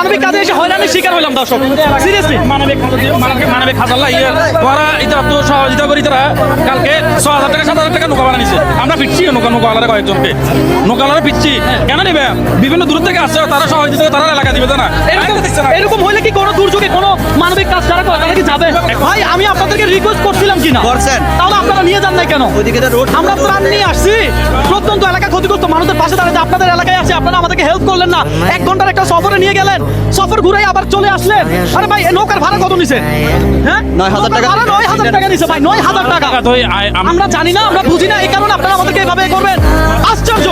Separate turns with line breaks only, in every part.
মানবিক কাজে এসে হয়রানির শিকার হইলাম দর্শক, সিরিয়াসলি।
মানবিক খাতাল্লা তোরা এটা তো সহযোগিতা করি তারা কালকে 6,000 টাকা 7,000 টাকা নৌকা ভাড়া নিছে। আমরা ফিরছি নৌকাওয়ালারা কয়েকজনকে নৌকাওয়ালারা ফিরছি কেন নেবে? বিভিন্ন দূর থেকে আসছে, তারা সহযোগিতা তারা এলাকা দিবে না।
এরকম হইলে কি কোনো দুর্যোগে কোনো মানবিক কাজ যারা করে তারা কি যাবে? ভাই আমি আপনাদেরকে রিকোয়েস্ট করছিলাম কিনা, তাহলে আপনারা নিয়ে যান নাই কেন? আমরা ত্রাণ নিয়ে আসছি, প্রত্যন্ত এলাকা ক্ষতিগ্রস্ত মানুষদের পাশে দাঁড়াতে আপনাদের এলাকায় আসে, আপনারা আমাদেরকে হেল্প করলেন না। 1 ঘন্টার একটা সফরে নিয়ে গেলেন, সফর ঘুরে আবার চলে আসলেন। আরে ভাই এই নৌকার ভাড়া কত নিছে? হ্যাঁ
9,000 টাকা।
9,000 টাকা নিছে ভাই, 9,000 টাকা। আমরা জানি না, আমরা বুঝি না, এই কারণে আপনারা আমাদেরকে এভাবে করবেন। আশ্চর্য।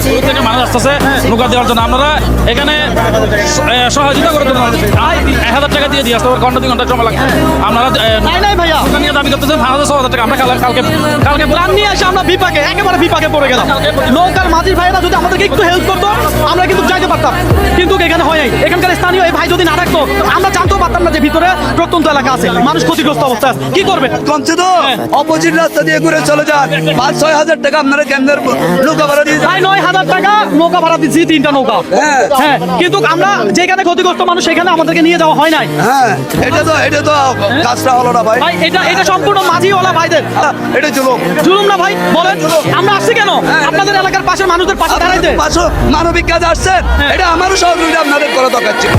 দূর থেকে মানুষ আসতেছে নৌকা দেওয়ার জন্য, আপনারা এখানে সহযোগিতা করে দেন। 1,000 টাকা দিয়ে আসতে হবে, ঘন্টা 2 ঘন্টা সময় লাগে। আপনারা
নাই ভাইয়া
নৌকা নিয়ে দাবি করতেছেন 6,000 টাকা। আমরা কালকে
প্ল্যান নিয়ে এসে আমরা বিপাকে, একেবারে বিপাকে পড়ে গেলাম। নৌকার মাঝির ভাইয়েরা যদি আমাদেরকে একটু হেল্প করতো আমরা কিন্তু যাইতে পারতাম, কিন্তু এখানে হয় নাই। এখানকার স্থানীয় এই ভাই যদি না রাখতো আমরা জানতেও পারতাম না যে ভিতরে প্রত্যন্ত এলাকা আছে, মানুষ ক্ষতিগ্রস্ত অবস্থা আছে। কি করবে?
কমছে তো অপোজিট রাস্তা দিয়ে ঘুরে চলে যান। 5-6,000 টাকা আপনারা কেন্দ্রের নৌকা ভাড়া দিয়ে
ভাই 9,000 টাকা নৌকা ভাড়া দিচ্ছি, 3টা নৌকা। হ্যাঁ কিন্তু আমরা যেখানে ক্ষতিগ্রস্ত মানুষ সেখানে আমাদেরকে নিয়ে যাওয়া হয় নাই।
হ্যাঁ এটা তো কাজটা হলো না ভাই।
ভাই এটা সম্পূর্ণ মাঝিওয়ালা ভাইদের
এটা
জুলুম না ভাই? বলেন আমরা আসছি কেন আপনাদের এলাকার পাশে মানুষদের পাশে দাঁড়াইতে?
মানবিক কাজ আসছেন, এটা আমারও সহযোগিতা আপনাদের করা দরকার ছিল।